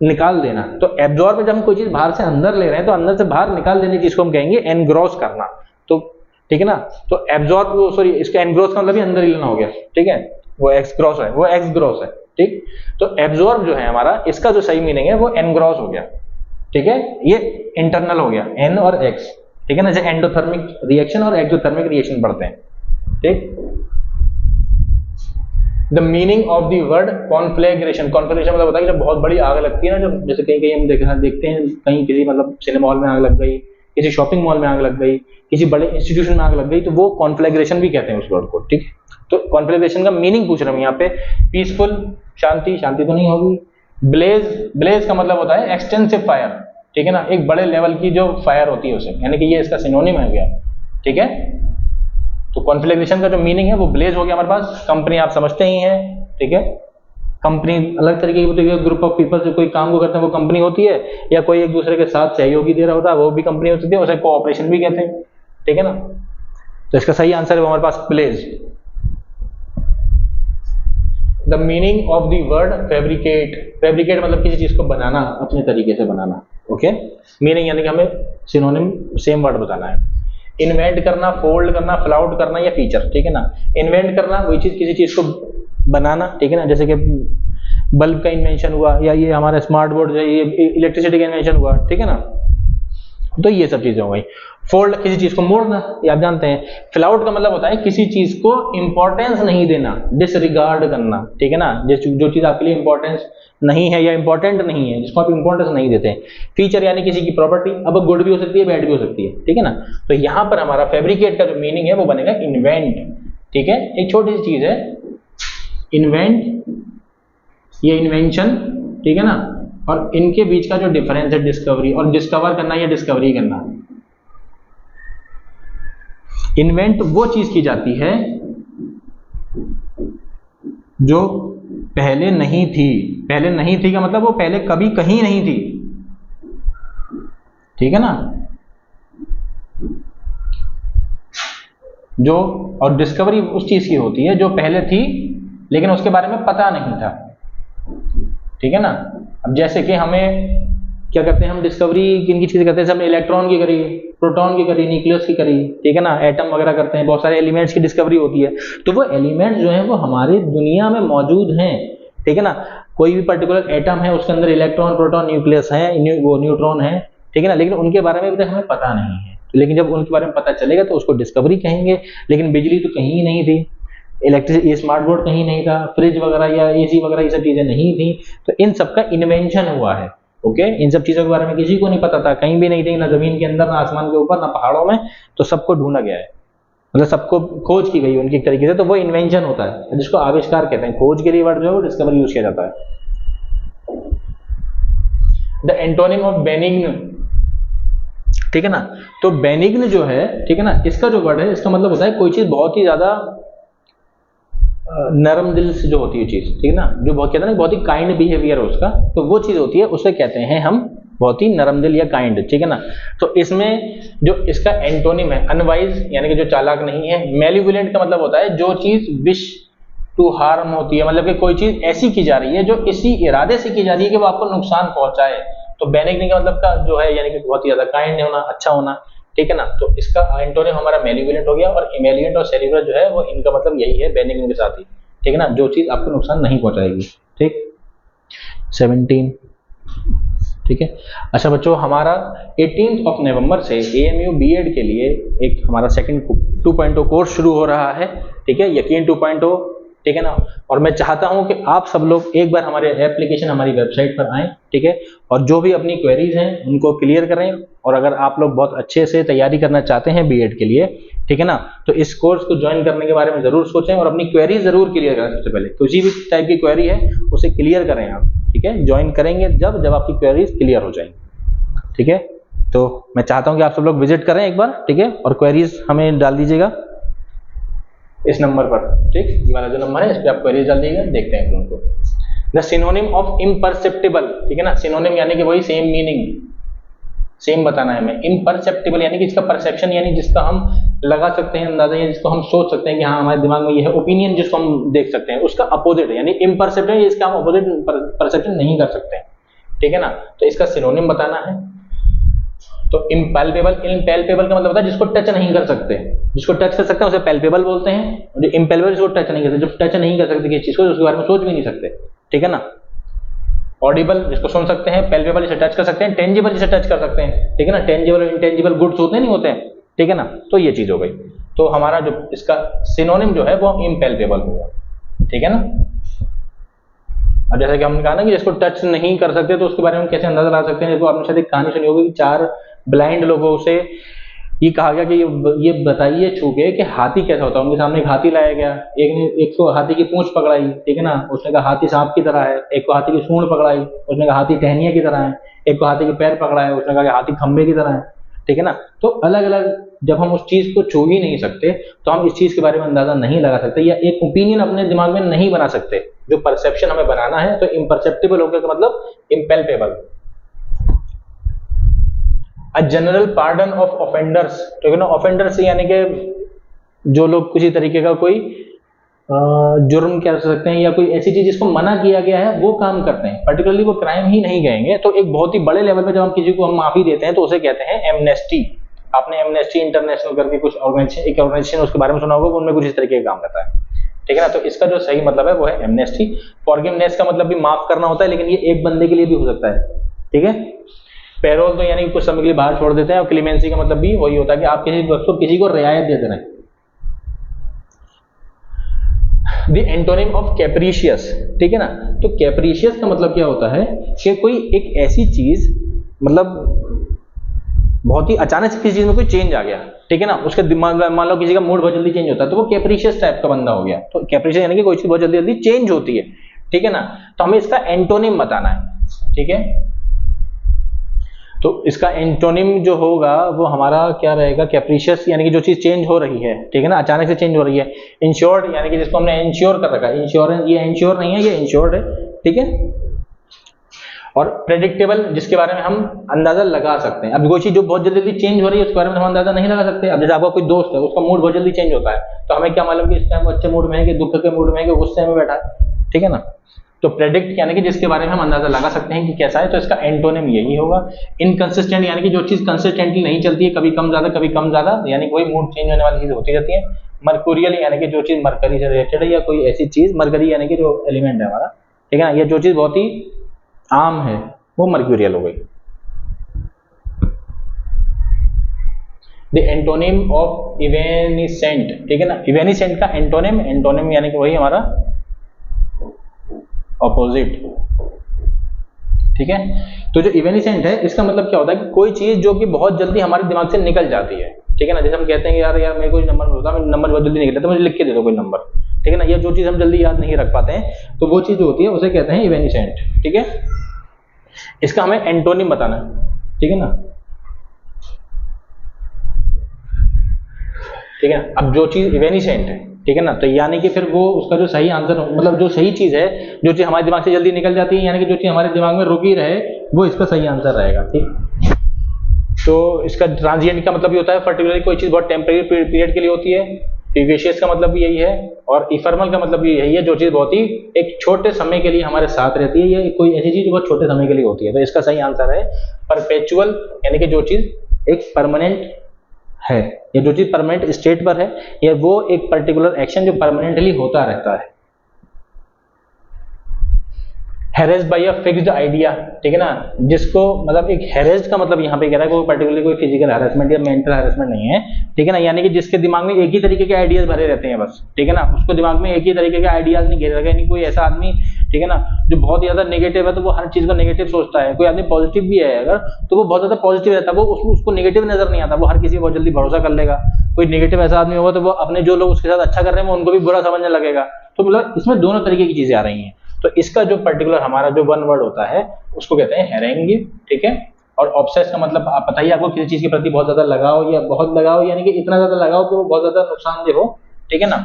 निकाल देना। तो एब्जॉर्ब में जब हम कोई चीज बाहर से अंदर ले रहे हैं, तो अंदर से बाहर निकाल देने चीज को हम कहेंगे एनग्रोस करना, तो ठीक है ना। तो एब्जॉर्ब, सॉरी, इसका एनग्रोस का मतलब भी अंदर ही लेना हो गया, ठीक है, वो एक्सग्रोस है, वो एक्सग्रोस है, ठीक। तो एब्जॉर्ब जो है हमारा, इसका जो सही मीनिंग है वो एनग्रोस हो गया, ठीक है। ये इंटरनल हो गया, एन और एक्स, ठीक है ना, जैसे एंडोथर्मिक रिएक्शन और एक्सोथर्मिक रिएक्शन पढ़ते हैं, ठीक। The meaning of the word conflagration, conflagration मतलब होता है कि जब बहुत बड़ी आग लगती है ना, जब जैसे कहीं कहीं हम देखते हैं, कहीं किसी मतलब सिनेमा हॉल में आग लग गई, किसी शॉपिंग मॉल में आग लग गई, किसी बड़े इंस्टीट्यूशन में आग लग गई, तो वो कॉन्फ्लैग्रेशन भी कहते हैं उस वर्ड को, ठीक। तो कॉन्फ्लैग्रेशन का मीनिंग पूछ रहा हूं यहाँ पे, पीसफुल, शांति, शांति तो नहीं होगी। ब्लेज, ब्लेज का मतलब होता है एक्सटेंसिव फायर, ठीक है ना, एक बड़े लेवल की जो फायर होती है उसे, यानी कि ये इसका सिनोनिम है गया, ठीक है। तो कॉन्फ्लैग्रेशन का जो मीनिंग है वो ब्लेज हो गया हमारे पास। कंपनी आप समझते ही हैं, ठीक है, कंपनी अलग तरीके की होती है, ग्रुप ऑफ पीपल से कोई काम को करते हैं वो कंपनी होती है, या कोई एक दूसरे के साथ सहयोगी दे रहा होता है वो भी कंपनी हो सकती है, उसे कोऑपरेशन भी कहते हैं, ठीक है ना। तो इसका सही आंसर है वो हमारे पास blaze. The meaning of the word fabricate, fabricate मतलब किसी चीज को बनाना, अपने तरीके से बनाना, ओके। मीनिंग यानी कि हमें सिनोनिम सेम वर्ड बताना है। इन्वेंट करना, फोल्ड करना, फ्लाउट करना या फीचर, ठीक है ना। इन्वेंट करना वही चीज, किसी चीज को बनाना, ठीक है ना, जैसे कि बल्ब का इन्वेंशन हुआ, या ये हमारा स्मार्ट बोर्ड जो है, ये इलेक्ट्रिसिटी का इन्वेंशन हुआ, ठीक है ना। तो ये सब चीजें हो गई। फोल्ड, किसी चीज को मोड़ना, ये आप जानते हैं। फिल आउट का मतलब होता है किसी चीज को इंपॉर्टेंस नहीं देना, डिसरिगार्ड करना, ठीक है ना, जो चीज आपके लिए इंपॉर्टेंस नहीं है या इंपॉर्टेंट नहीं है, जिसको आप इंपॉर्टेंस नहीं देते हैं। फीचर यानी किसी की प्रॉपर्टी, अब गुड भी हो सकती है, बैड भी हो सकती है, ठीक है ना। तो यहां पर हमारा फैब्रिकेट का जो मीनिंग है वो बनेगा इन्वेंट, ठीक है। एक छोटी सी चीज है इन्वेंट, ये इन्वेंशन, ठीक है ना, और इनके बीच का जो डिफरेंस है डिस्कवरी, और डिस्कवर करना या डिस्कवरी करना। इन्वेंट वो चीज की जाती है जो पहले नहीं थी। पहले नहीं थी का मतलब वो पहले कभी कहीं नहीं थी, ठीक है ना। जो, और डिस्कवरी उस चीज की होती है जो पहले थी लेकिन उसके बारे में पता नहीं था, ठीक है ना। अब जैसे कि हमें क्या करते हैं, हम डिस्कवरी किन की चीजें करते हैं, हमने इलेक्ट्रॉन की करी, प्रोटॉन की करी, न्यूक्लियस की करी, ठीक है ना, एटम वगैरह करते हैं, बहुत सारे एलिमेंट्स की डिस्कवरी होती है। तो वो एलिमेंट्स जो हैं वो हमारी दुनिया में मौजूद हैं, ठीक है ना। कोई भी पर्टिकुलर एटम है, उसके अंदर इलेक्ट्रॉन, प्रोटॉन, न्यूक्लियस है, वो न्यूट्रॉन है, ठीक है ना, लेकिन उनके बारे में भी हमें पता नहीं है। लेकिन जब उनके बारे में पता चलेगा तो उसको डिस्कवरी कहेंगे। लेकिन बिजली तो कहीं नहीं थी, इलेक्ट्रिसिटी, स्मार्ट बोर्ड कहीं नहीं था, फ्रिज वगैरह या एसी वगैरह ये सब चीजें नहीं थी, तो इन सब का इन्वेंशन हुआ है, ओके। इन सब चीजों के बारे में किसी को नहीं पता था, कहीं भी नहीं थी, ना जमीन के अंदर, ना आसमान के ऊपर, ना पहाड़ों में, तो सबको ढूंढा गया है, मतलब सबको खोज की गई उनकी तरीके से, तो वो इन्वेंशन होता है जिसको आविष्कार कहते हैं। खोज के लिए वर्ड जो है वो डिस्कवरी यूज किया जाता है। द एंटोनिम ऑफ बेनिग्न, ठीक है ना। तो बेनिग्न जो है, ठीक है ना, इसका जो वर्ड है इसका मतलब होता है कोई चीज बहुत ही ज्यादा नरम दिल से जो होती है चीज, ठीक है ना, जो बहुत कहते हैं ना बहुत ही काइंड बिहेवियर है उसका, तो वो चीज होती है, उसे कहते हैं हम बहुत ही नरम दिल या काइंड, ठीक है ना। तो इसमें जो इसका एंटोनिम है अनवाइज, यानी कि जो चालाक नहीं है। मेलिवुलेंट का मतलब होता है जो चीज विश टू हार्म होती है, मतलब कि कोई चीज ऐसी की जा रही है जो इसी इरादे से की जा रही है कि वो आपको नुकसान पहुंचाए। तो बेनिग्न का मतलब का जो है यानी कि बहुत ही ज्यादा काइंड होना, अच्छा होना, ठीक है ना। तो इसका एंटोनिम हमारा मेलिवुलेंट हो गया, और इमेलियंट और सेरिब्रल जो है वो इनका मतलब यही है बेनिग्न के साथ ही, ठीक है ना, जो चीज आपको नुकसान नहीं पहुंचाएगी, ठीक। 17, ठीक है। अच्छा बच्चों, हमारा 18 नवंबर से AMU BEd के लिए एक हमारा सेकंड 2.0 कोर्स शुरू हो रहा है, ठीक है, यकीन 2.0, ठीक है ना। और मैं चाहता हूं कि आप सब लोग एक बार हमारे एप्लीकेशन, हमारी वेबसाइट पर आएं, ठीक है, और जो भी अपनी क्वेरीज हैं उनको क्लियर करें। और अगर आप लोग बहुत अच्छे से तैयारी करना चाहते हैं BEd के लिए, ठीक है ना, तो इस कोर्स को ज्वाइन करने के बारे में जरूर सोचें और अपनी क्वेरी जरूर क्लियर करें। सबसे पहले किसी भी टाइप की क्वेरी है उसे क्लियर करें आप, ठीक है। ज्वाइन करेंगे जब आपकी क्वेरीज क्लियर हो जाएंगी, ठीक है। तो मैं चाहता हूं कि आप सब लोग विजिट करें एक बार, ठीक है, और क्वेरीज हमें डाल दीजिएगा इस नंबर पर, ठीक, ये वाला जो नंबर है इस पर आप क्वेरीज डाल दीजिएगा, देखते हैं उनको। द सिनोनिम ऑफ इम्परसेप्टिबल, ठीक है ना, सिनोनिम यानी कि वही सेम मीनिंग, सेम बताना है हमें। इम्परसेप्टिबल यानी कि इसका परसेप्शन, यानी जिसका हम लगा सकते हैं अंदाजा, या जिसको हम सोच सकते हैं कि हाँ हमारे दिमाग में ये है। ओपिनियन जिसको हम देख सकते हैं, उसका अपोजिट है, यानी इम्परसेप्टिबल, इसका हम अपोजिट परसेप्शन नहीं कर सकते, ठीक है ना। तो इसका सिनोनिम बताना है। तो इम्पैल्पेबल, इम्पैल्पेबल का मतलब होता है जिसको टच नहीं कर सकते, जिसको टच कर सकते हैं उसे पैल्पेबल बोलते हैं। जो इम्पैल्पेबल जिसको टच नहीं कर सकते, जो टच नहीं कर सकते किसी चीज को, उसके बारे में सोच भी नहीं सकते, ठीक है ना। ऑडिबल जिसको सुन सकते हैं, पैल्पेबल जिसे टच कर सकते हैं, टेंजिबल जिसे टच कर सकते हैं, ठीक है ना। टेंजिबल और इंटेंजिबल गुड्स होते नहीं होते हैं, ठीक है ना। तो ये चीज हो गई। तो हमारा जो इसका सिनोनिम जो है वो इम्पैल्पेबल होगा, ठीक है ना। अब जैसे कि हमने कहा ना कि जिसको टच नहीं कर सकते, तो उसके बारे में कैसे अंदाजा लगा सकते हैं। देखो आपने शायद एक कहानी सुनी होगी कि 4 ब्लाइंड लोगों से ये कहा गया कि ये बताइए छू के कि हाथी कैसा होता है। उनके सामने एक हाथी लाया गया, एक को हाथी की पूंछ पकड़ाई, ठीक है ना, उसने कहा हाथी सांप की तरह है। एक को हाथी की सूंड पकड़ाई, उसने कहा हाथी टहनिया की तरह है। एक को हाथी के पैर पकड़ाए, उसने कहा कि हाथी खंबे की तरह है, ठीक है ना। तो अलग अलग, जब हम उस चीज को छू ही नहीं सकते तो हम इस चीज के बारे में अंदाजा नहीं लगा सकते, या एक ओपिनियन अपने दिमाग में नहीं बना सकते। जो परसेप्शन हमें बनाना है, तो इम्परसेप्टिबल हो गया का मतलब impalpable. A general pardon of offenders, ठीक है ना। ऑफेंडर्स यानी कि जो लोग किसी तरीके का कोई जुर्म कह सकते हैं, या कोई ऐसी चीज जिसको मना किया गया है वो काम करते हैं, पर्टिकुलरली वो क्राइम ही नहीं कहेंगे। तो एक बहुत ही बड़े लेवल पे जब हम किसी को हम माफी देते हैं तो उसे कहते हैं एमनेस्टी। आपने एमनेस्टी इंटरनेशनल करके कुछ ऑर्गेनाइजेशन उसके बारे में सुना होगा, उनमें कुछ इस तरीके का काम रहता है, ठीक है ना। तो इसका जो सही मतलब है वो है एमनेस्टी। फॉरगिवनेस का मतलब भी माफ करना होता है, लेकिन ये एक बंदे के लिए भी हो सकता है, ठीक है। पैरोल तो यानी कि कुछ समय के लिए बाहर छोड़ देते हैं, और क्लीमेंसी का मतलब भी वही होता है कि आप किसी को रियायत दे दे रहे हैं। द एंटोनिम ऑफ कैप्रीशियस, ठीक है ना। तो कैप्रीशियस का मतलब क्या होता है कि कोई एक ऐसी चीज, मतलब बहुत ही अचानक से किसी चीज में कोई चेंज आ गया, ठीक है ना, उसके दिमाग, मान लो किसी का मूड बहुत जल्दी चेंज होता है तो वो कैप्रीशियस टाइप का बंदा हो गया। तो कैप्रीशियस यानी कि कोई चीज बहुत जल्दी जल्दी चेंज होती है, ठीक है ना। तो हमें इसका एंटोनिम बताना है, ठीक है। तो इसका एंटोनिम जो होगा वो हमारा क्या रहेगा, कैप्रीशियस यानी कि जो चीज चेंज हो रही है, ठीक है ना, अचानक से चेंज हो रही है। इंश्योर्ड यानी कि जिसको हमने इंश्योर कर रखा है, इंश्योरेंस, ये इंश्योर नहीं है, ये इंश्योर्ड है, ठीक है। और प्रेडिक्टेबल जिसके बारे में हम अंदाजा लगा सकते हैं। अब कोई चीज जो बहुत जल्दी जल्दी चेंज हो रही है उसके बारे में हम अंदाजा नहीं लगा सकते। अब जैसे आपका कोई दोस्त है, उसका मूड बहुत जल्दी चेंज होता है, तो हमें क्या मालूम कि इस टाइम वो अच्छे मूड में है कि दुख के मूड में है कि गुस्से में बैठा है, ठीक है ना। तो प्रेडिक्ट यानी कि जिसके बारे में हम अंदाजा लगा सकते हैं कि कैसा है, तो इसका एंटोनिम यही होगा। इनकंसिस्टेंट यानी कि जो चीज कंसिस्टेंटली नहीं चलती है, कभी कम ज्यादा कभी कम ज्यादा, यानी कोई मूड चेंज होने वाली चीज होती रहती है। मर्कुरियल यानी कि जो चीज मरकरी से रिलेटेड है, या कोई ऐसी चीज, मरकरी यानी कि जो एलिमेंट है हमारा, ठीक है ना, ये जो चीज बहुत ही आम है वो मर्क्यूरियल हो गई। द एंटोनिम ऑफ इवेनिसेंट, ठीक है ना। इवेनिसेंट का एंटोनिम, एंटोनिम यानी कि वही हमारा ऑपोजिट, ठीक है। तो जो इवेनिसेंट है इसका मतलब क्या होता है कि कोई चीज जो कि बहुत जल्दी हमारे दिमाग से निकल जाती है, ठीक है ना। जैसे हम कहते हैं यार मेरे को नंबर होता है, नंबर बहुत जल्दी निकलता है, तो मुझे लिख के दे दो कोई नंबर, ठीक है ना। या जो चीज हम जल्दी याद नहीं रख पाते हैं, तो वो चीज जो होती है उसे कहते हैं इवेनिसेंट, ठीक है। इसका हमें एंटोनिम बताना है, ठीक है ना, ठीक है। अब जो चीज इवेनिसेंट है, ठीक है ना, तो यानी कि फिर वो उसका जो सही आंसर, मतलब जो सही चीज है, जो चीज हमारे दिमाग से जल्दी निकल जाती है, यानी कि जो चीज हमारे दिमाग में रुकी रहे, वो इसका सही आंसर रहेगा, ठीक। तो इसका ट्रांजिएंट का मतलब ये होता है पर्टिकुलरली कोई चीज बहुत टेम्परेरी पीरियड के लिए होती है। विवेशियस का मतलब भी यही है, और इफर्मल का मतलब भी यही है, जो चीज बहुत ही एक छोटे समय के लिए हमारे साथ रहती है, या कोई ऐसी चीज जो बहुत छोटे समय के लिए होती है। तो इसका सही आंसर है परपेचुअल, यानी कि जो चीज एक परमानेंट है, या जो चीज परमानेंट स्टेट पर है, या वो एक पर्टिकुलर एक्शन जो परमानेंटली होता रहता है। Harassed by a fixed idea, ठीक है ना, जिसको मतलब एक हैरेस्ड का मतलब यहाँ पे कह रहा है कोई पर्टिकुलरली कोई फिजिकल हैरेसमेंट या मेंटल हैरेसमेंट नहीं है, ठीक है ना। यानी कि जिसके दिमाग में एक ही तरीके के आइडियाज भरे रहते हैं बस, ठीक है ना, उसको दिमाग में एक ही तरीके के आइडियाज नहीं घेरे रखा। यानी कोई ऐसा आदमी, ठीक है ना, जो बहुत ज्यादा नेगेटिव है तो वो हर चीज को नेगेटिव सोचता है। कोई आदमी पॉजिटिव भी है अगर, तो वो बहुत ज्यादा पॉजिटिव रहता है, वो उसको नेगेटिव नजर नहीं आता, वो हर किसी को बहुत जल्दी भरोसा कर लेगा। कोई नेगेटिव ऐसा आदमी होगा तो वो अपने जो लोग उसके साथ अच्छा कर रहे हैं वो उनको भी बुरा समझने लगेगा। तो मतलब इसमें दोनों तरीके की चीजें आ रही हैं। तो इसका जो पर्टिकुलर हमारा जो वन वर्ड होता है उसको कहते हैं हैरेंग, ठीक है। और ऑब्सेस का मतलब आप बताइए, आपको किसी चीज के प्रति बहुत ज्यादा लगाव, या बहुत लगाव यानी कि इतना ज्यादा लगाव कि वो बहुत ज्यादा नुकसानदेह हो, ठीक है ना।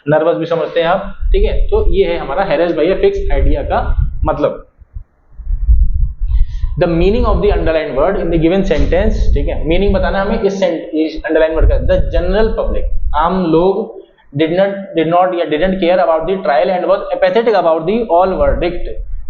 नर्वस भी समझते हैं आप, ठीक है। तो ये है हमारा harassed by a fixed idea का मतलब। The meaning of the underline word in the given sentence, ठीक है, मीनिंग बताना हमें इस अंडरलाइन वर्ड का। द जनरल पब्लिक, आम लोग, did not या didn't care about the trial and was apathetic about the all verdict,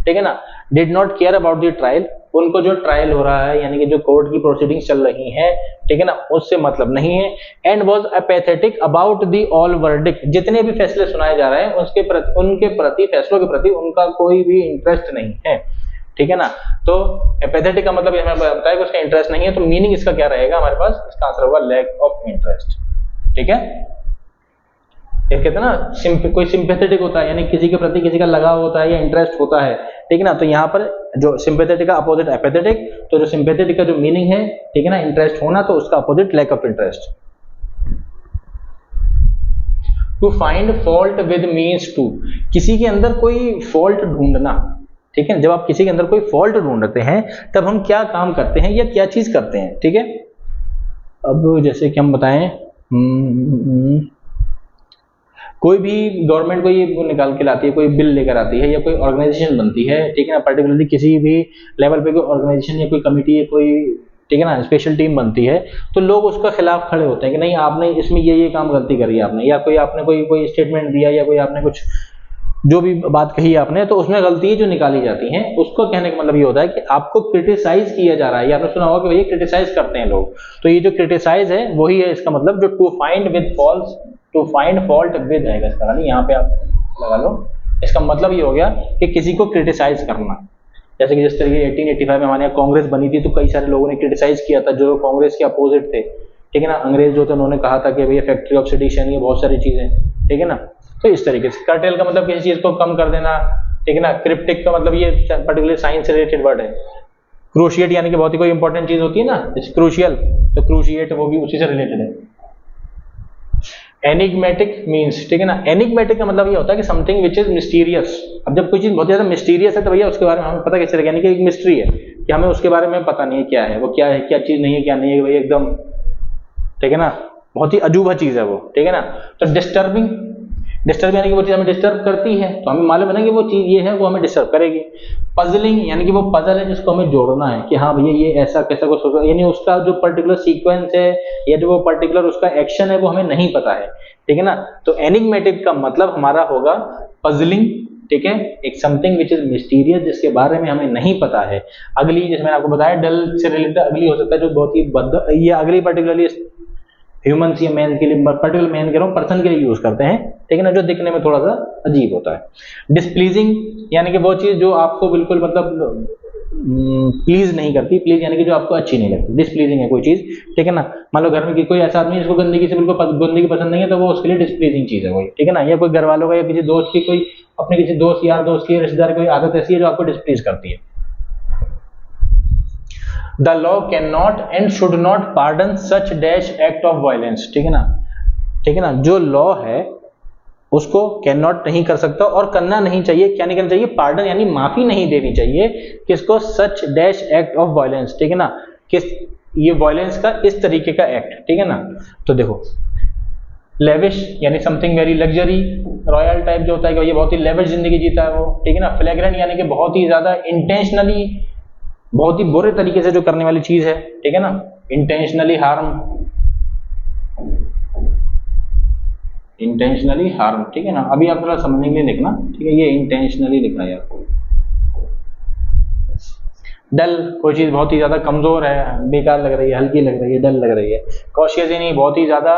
ठीक है ना। did not care about the trial, उनको जो ट्रायल हो रहा है यानी कि जो कोर्ट की प्रोसीडिंग्स चल रही हैं, ठीक है ना, उससे मतलब नहीं है। and was apathetic about the all verdict, जितने भी फैसले सुनाए जा रहे हैं उसके प्रति, उनके प्रति, फैसलों के प्रति उनका कोई भी इंटरेस्ट नहीं है, ठीक है ना। तो एपेथेटिक का मतलब हमें बताया कि उसका इंटरेस्ट नहीं है। तो मीनिंग इसका क्या रहेगा हमारे पास, इसका आंसर होगा लैक ऑफ इंटरेस्ट, ठीक है। ये कहते हैं ना कोई सिंपैथेटिक होता है, यानी किसी के प्रति किसी का लगाव होता है या इंटरेस्ट होता है, ठीक है ना। तो यहाँ पर जो सिंपैथेटिक का अपोजिट एपेथेटिक, तो जो सिंपैथेटिक का जो मीनिंग है, ठीक है ना, इंटरेस्ट होना, तो उसका opposite lack of interest. To find fault with means to, किसी के अंदर कोई फॉल्ट ढूंढना, ठीक है। जब आप किसी के अंदर कोई फॉल्ट ढूंढते हैं तब हम क्या काम करते हैं या क्या चीज करते हैं, ठीक है। अब जैसे कि हम बताएं, कोई भी गवर्नमेंट कोई वो निकाल के लाती है, कोई बिल लेकर आती है, या कोई ऑर्गेनाइजेशन बनती है, ठीक है ना, पर्टिकुलरली किसी भी लेवल पे कोई ऑर्गेनाइजेशन या कोई कमिटी या कोई, ठीक है ना, स्पेशल टीम बनती है, तो लोग उसका खिलाफ खड़े होते हैं कि नहीं आपने इसमें ये काम गलती करी है आपने, या कोई आपने कोई स्टेटमेंट दिया, या कोई आपने कुछ जो भी बात कही आपने, तो उसमें गलती जो निकाली जाती हैं, उसको कहने का मतलब ये होता है कि आपको क्रिटिसाइज किया जा रहा है। आपने सुना होगा कि भैया क्रिटिसाइज करते हैं लोग, तो ये जो क्रिटिसाइज है वही है इसका मतलब, जो to find with falls, to find fault with है इसका, यहाँ पे आप लगा लो। इसका मतलब ये हो गया कि किसी को क्रिटिसाइज करना, जैसे कि जिस तरीके 1885 में हमारे यहाँ कांग्रेस बनी थी तो कई सारे लोगों ने क्रिटिसाइज किया था जो कांग्रेस के अपोजिट थे, ठीक है ना। अंग्रेज जो थे उन्होंने कहा था कि भैया फैक्ट्री ऑफ सेडिशन, ये बहुत सारी चीजें, ठीक है ना। तो इस तरीके से कर्टेल का मतलब किसी चीज को कम कर देना, ठीक है ना। क्रिप्टिक का मतलब ये पर्टिकुलर साइंस से रिलेटेड वर्ड है। क्रूशिएट यानी कि बहुत ही कोई इंपॉर्टेंट चीज होती है ना, जैसे क्रूशियल, तो क्रूशिएट वो भी उसी से रिलेटेड है। एनिग्मेटिक मींस, ठीक है ना, एनिग्मेटिक का मतलब ये होता है कि समथिंग विच इज मिस्टीरियस। अब जब कोई चीज बहुत ज्यादा मिस्टीरियस है तो भैया उसके बारे में हमें पता कैसे लगेगा, यानी कि एक मिस्ट्री है कि हमें उसके बारे में पता नहीं है क्या है, वो क्या है, क्या चीज नहीं है, क्या नहीं है, भैया एकदम, ठीक है ना, बहुत ही अजूबा चीज है वो, ठीक है ना। तो डिस्टर्बिंग, डिस्टर्ब यानी कि वो चीज हमें डिस्टर्ब करती है, तो हमें मालूम है ना कि वो चीज ये है, वो हमें डिस्टर्ब करेगी। पजलिंग यानी कि वो पजल है जिसको हमें जोड़ना है कि हाँ भैया ये ऐसा कैसा कुछ होगा, यानी उसका जो पर्टिकुलर सीक्वेंस है या जो वो पर्टिकुलर उसका एक्शन है वो हमें नहीं पता है, ठीक है ना। तो एनिग्मेटिक का मतलब हमारा होगा पजलिंग, ठीक है, एक समथिंग विच इज मिस्टीरियस जिसके बारे में हमें नहीं पता है। अगली, जैसे मैंने आपको बताया डल से रिलेटेड अगली हो सकता है जो बहुत ही ये अगली पर्टिकुलरली ह्यूमंस या मैन के लिए, पर्टिकुलर मैन कह रहा हूँ, पर्सन के लिए यूज करते हैं, ठीक है ना, जो दिखने में थोड़ा सा अजीब होता है। डिसप्लीजिंग यानी कि वो चीज जो आपको बिल्कुल मतलब प्लीज नहीं करती, प्लीज यानी कि जो आपको अच्छी नहीं लगती, डिसप्लीजिंग है कोई चीज, ठीक है ना। मान लो घर में कोई ऐसा आदमी जिसको गंदगी से बिल्कुल गंदगी पसंद नहीं है तो वो उसके लिए डिसप्लीजिंग चीज है कोई, ठीक है ना। या कोई घर वालों का या किसी दोस्त की कोई, अपने किसी दोस्त यार दोस्त की रिश्तेदार की कोई आदत ऐसी है जो आपको डिसप्लीज करती है। The law cannot and should not pardon such dash act of violence, ठीक है ना, ठीक है ना। जो लॉ है उसको कैन नॉट नहीं कर सकता और करना नहीं चाहिए, क्या नहीं करना चाहिए, पार्डन यानी माफी नहीं देनी चाहिए किसको, सच डैश एक्ट ऑफ वायलेंस, ठीक है ना, किस ये वायलेंस का इस तरीके का एक्ट, ठीक है ना। तो देखो लेविश यानी something very luxury, royal type जो होता है कि ये बहुत ही लेविश जिंदगी जीता है वो, ठीक है ना। फ्लैग्रेंट यानी कि बहुत ही ज्यादा इंटेंशनली, बहुत ही बुरे तरीके से जो करने वाली चीज है, ठीक है ना, इंटेंशनली हार्म, इंटेंशनली हार्म, ठीक है ना। अभी आप थोड़ा समझने के लिए देखना, ठीक है, ये इंटेंशनली लिखा है आपको। डल, कोई चीज बहुत ही ज्यादा कमजोर है, बेकार लग रही है, हल्की लग रही है, डल लग रही है। कॉशियस यानी बहुत ही ज्यादा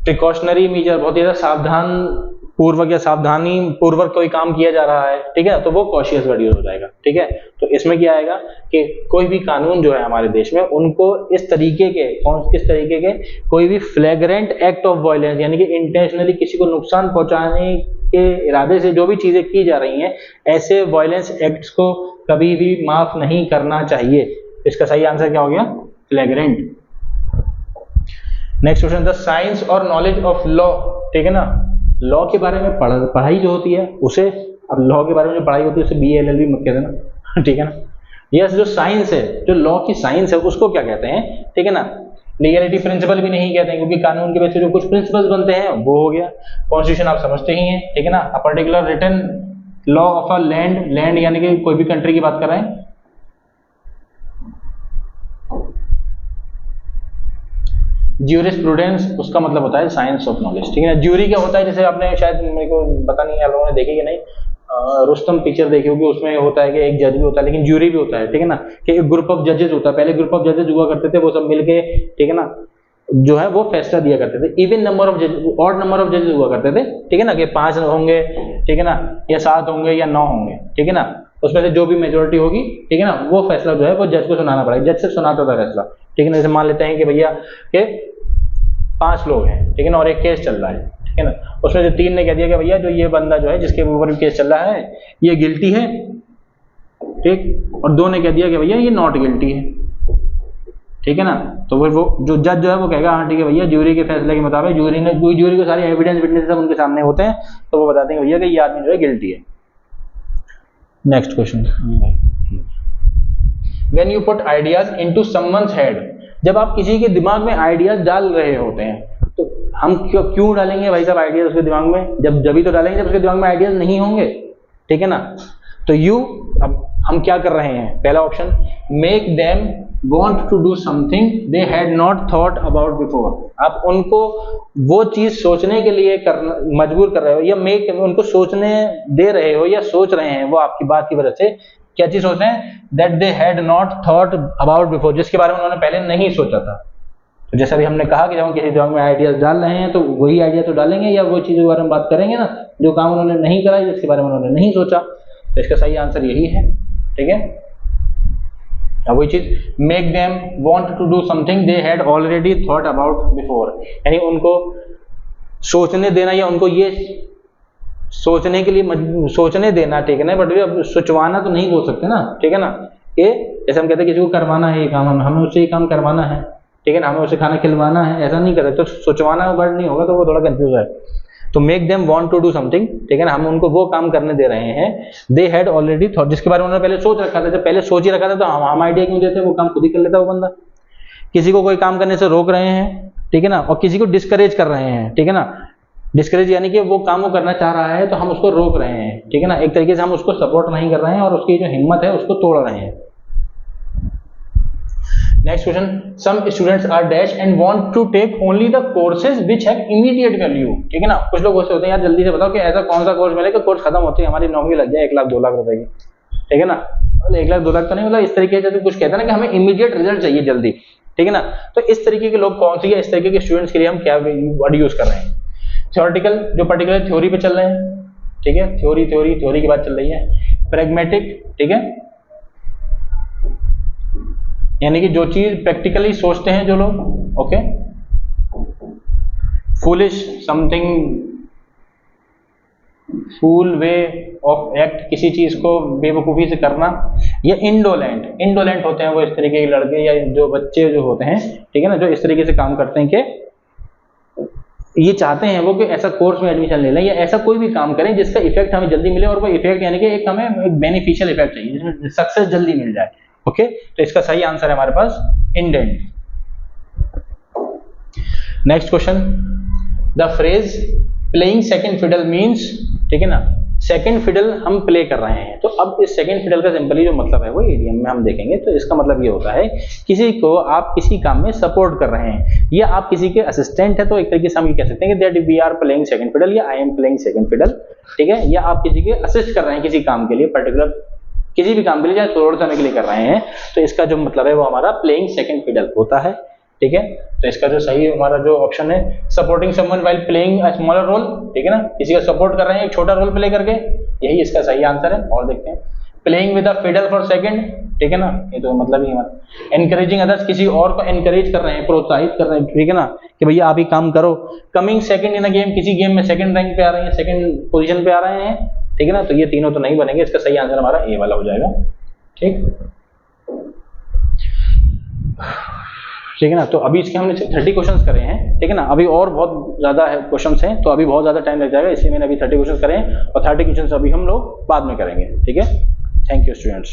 प्रिकॉशनरी मीजर, बहुत ही ज्यादा सावधान पूर्वक या सावधानी पूर्वक कोई काम किया जा रहा है, ठीक है, तो वो कॉशियस वर्ड यूज हो जाएगा, ठीक है। तो इसमें क्या आएगा कि कोई भी कानून जो है हमारे देश में उनको इस तरीके के, किस तरीके के, कोई भी फ्लैग्रेंट एक्ट ऑफ वायलेंस यानी कि इंटेंशनली किसी को नुकसान पहुंचाने के इरादे से जो भी चीजें की जा रही हैं, ऐसे वायलेंस एक्ट्स को कभी भी माफ नहीं करना चाहिए। इसका सही आंसर क्या हो गया, फ्लैग्रेंट। नेक्स्ट क्वेश्चन, द साइंस और नॉलेज ऑफ लॉ, ठीक है ना। लॉ के बारे में पढ़ाई जो होती है उसे, अब लॉ के बारे में जो पढ़ाई होती है उसे BLL भी मत कहते ना, ठीक है ना। यस, जो साइंस है, जो लॉ की साइंस है उसको क्या कहते हैं, ठीक है ना। लीगैलिटी प्रिंसिपल भी नहीं कहते हैं क्योंकि कानून के बेस पे जो कुछ प्रिंसिपल्स बनते हैं वो हो गया। कॉन्स्टिट्यूशन आप समझते ही हैं, ठीक है ना, a particular written law of a land, land यानी कि कोई भी कंट्री की बात कर रहे हैं। ज्यूरिस्प्रूडेंस उसका मतलब होता है साइंस ऑफ नॉलेज, ठीक है ना। ज्यूरी क्या होता है, जैसे आपने शायद, मेरे को पता नहीं आप लोगों ने देखी कि नहीं, रुस्तम पिक्चर देखी होगी, उसमें होता है कि एक जज भी होता है लेकिन ज्यूरी भी होता है, ठीक है ना, कि एक ग्रुप ऑफ जजेस होता है। पहले ग्रुप ऑफ जजेस हुआ करते थे, वो सब मिलके, ठीक है ना, जो है वो फैसला दिया करते थे। इवन नंबर ऑफ जजेस, ऑड नंबर ऑफ जजेस हुआ करते थे, ठीक है ना, कि 5 होंगे, ठीक है ना, या 7 होंगे या 9 होंगे, ठीक है ना। उसमें से जो भी मेजोरिटी होगी, ठीक है ना, वो फैसला जो है वो जज को सुनाना पड़ेगा। जज से सुनाता था फैसला, ठीक है ना। जैसे मान लेते हैं कि भैया के 5 लोग हैं, ठीक है ना, और एक केस चल रहा है, ठीक है ना। उसमें से 3 ने कह दिया कि भैया जो ये बंदा जो है जिसके ऊपर केस चल रहा है ये गिल्टी है, ठीक, और 2 ने कह दिया कि भैया ये नॉट गिल्टी है, ठीक है ना। तो फिर वो जो जज जो है वो कहेगा हाँ ठीक है भैया, ज्यूरी के फैसले के मुताबिक, ज्यूरी को सारे एविडेंस विटनेस सब उनके सामने होते हैं, तो वो बताते हैं भैया कि ये आदमी जो है गिल्टी है। Next question, when you put ideas into someone's head, जब आप किसी के दिमाग में आइडियाज डाल रहे होते हैं, तो हम क्यों डालेंगे भाई साहब आइडियाज उसके दिमाग में, जब भी तो डालेंगे जब उसके दिमाग में आइडियाज नहीं होंगे, ठीक है ना। तो अब हम क्या कर रहे हैं, पहला option, make them want to do something they had not thought about before, आप उनको वो चीज सोचने के लिए मजबूर कर रहे हो, या मेक उनको सोचने दे रहे हो या सोच रहे हैं, वो आपकी बात की वजह से क्या चीज सोच रहे हैं, that they had not thought about before, जिसके बारे में उन्होंने पहले नहीं सोचा था। तो जैसा भी हमने कहा कि जब हम किसी दिमाग में आइडियाज डाल रहे हैं तो वही आइडिया तो डालेंगे या वो चीज के बारे में बात करेंगे ना जो काम उन्होंने नहीं करा, जिसके बारे में उन्होंने नहीं सोचा। तो इसका सही आंसर यही है, ठीक है। अब वही चीज make them want to do something they had already thought about before, यानी उनको सोचने देना या उनको ये सोचने के लिए सोचने देना, ठीक है ना, बट अब सोचवाना तो नहीं बोल सकते ना, ठीक है ना, कि जैसे हम कहते हैं किसी को करवाना है ये काम, हमें उससे ये काम करवाना है, ठीक है ना, हमें उसे खाना खिलवाना है, ऐसा नहीं कर सकते, तो सोचवाना वर्ड नहीं होगा, तो वो थोड़ा कंफ्यूज है। तो make them want to do something, ठीक है ना, हम उनको वो काम करने दे रहे हैं, दे हैड ऑलरेडी थॉट, जिसके बारे में उन्होंने पहले सोच रखा था। जब पहले सोच ही रखा था तो हम आइडिया क्यों देते, वो काम खुद ही कर लेता वो बंदा। किसी को कोई काम करने से रोक रहे हैं, ठीक है ना, और किसी को डिस्करेज कर रहे हैं, ठीक है ना, डिस्करेज यानी कि वो काम वो करना चाह रहा है तो हम उसको रोक रहे हैं, ठीक है ना, एक तरीके से हम उसको सपोर्ट नहीं कर रहे हैं और उसकी जो हिम्मत है उसको तोड़ रहे हैं। Next question, some students are dash and want to take only the courses which have immediate value, ठीक है ना, कुछ लोग ऐसे होते हैं यार जल्दी से बताओ कि ऐसा कौन सा कोर्स मिलेगा, कोर्स खत्म होते ही हमारी नौकरी लग जाए 1 लाख 2 लाख रुपए की, ठीक है ना, 1 लाख 2 लाख तो नहीं, मतलब इस तरीके से कुछ कहते हैं ना कि हमें इमीडिएट रिजल्ट चाहिए जल्दी, ठीक है ना, तो इस तरीके के लोग कौन सी है, इस तरीके के स्टूडेंट्स के लिए हम क्या वर्ड यूज कर रहे हैं। थ्योरेटिकल, जो पर्टिकुलर थ्योरी पे चल रहे हैं, ठीक है, थ्योरी की बात चल रही है। प्रैग्मेटिक, ठीक है, यानी कि जो चीज प्रैक्टिकली सोचते हैं जो लोग, okay. Foolish, something fool way of act, किसी चीज को बेवकूफी से करना। या इंडोलेंट होते हैं वो इस तरीके के लड़के या जो बच्चे जो होते हैं, ठीक है ना, जो इस तरीके से काम करते हैं कि ये चाहते हैं वो कि ऐसा कोर्स में एडमिशन ले लें या ऐसा कोई भी काम करें जिसका इफेक्ट हमें जल्दी मिले, और वो इफेक्ट यानी कि एक हमें एक बेनिफिशियल इफेक्ट चाहिए जिसमें सक्सेस जल्दी मिल जाए, ओके। तो इसका सही आंसर है हमारे पास indent. Next question, the phrase playing second fiddle means, ठीक है ना, सेकंड फिडल हम प्ले कर रहे हैं, तो अब इस सेकंड फिडल का सिंपली जो मतलब है वो इडियम में हम देखेंगे। तो इसका मतलब ये होता है किसी को आप किसी काम में सपोर्ट कर रहे हैं या आप किसी के असिस्टेंट है, तो एक तरीके से हम ये कह सकते हैं कि that we are playing second fiddle या I am playing second fiddle, ठीक है, या आप किसी के असिस्ट कर रहे हैं किसी काम के लिए, पर्टिकुलर किसी भी काम के लिए चाहे थोड़े समय के लिए कर रहे हैं, तो इसका जो मतलब है वो हमारा प्लेइंग सेकंड फिडल होता है, ठीक है। तो इसका जो सही हमारा जो ऑप्शन है, supporting someone while playing a smaller role, ठीक है ना, किसी का सपोर्ट कर रहे हैं एक छोटा रोल प्ले करके, यही इसका सही आंसर है। और देखते हैं, playing with a fiddle for second, ठीक है ना, ये तो मतलब ही हमारा एनकरेजिंग अदर्स, किसी और को एनकरेज कर रहे हैं, प्रोत्साहित कर रहे हैं, ठीक है ना, कि भैया आप ही काम करो। Coming second in a game, किसी गेम में सेकंड रैंक पे आ रहे हैं, सेकंड पोजीशन पे आ रहे हैं, ठीक है ना, तो ये तीनों तो नहीं बनेंगे, इसका सही आंसर हमारा ए वाला हो जाएगा, ठीक है ना। तो अभी इसके हमने 30 क्वेश्चंस करे हैं, ठीक है ना, अभी और बहुत ज्यादा क्वेश्चंस हैं, तो अभी बहुत ज्यादा टाइम लग जाएगा, इसलिए मैंने अभी 30 क्वेश्चंस करे हैं और 30 क्वेश्चंस अभी हम लोग बाद में करेंगे, ठीक है। Thank you students.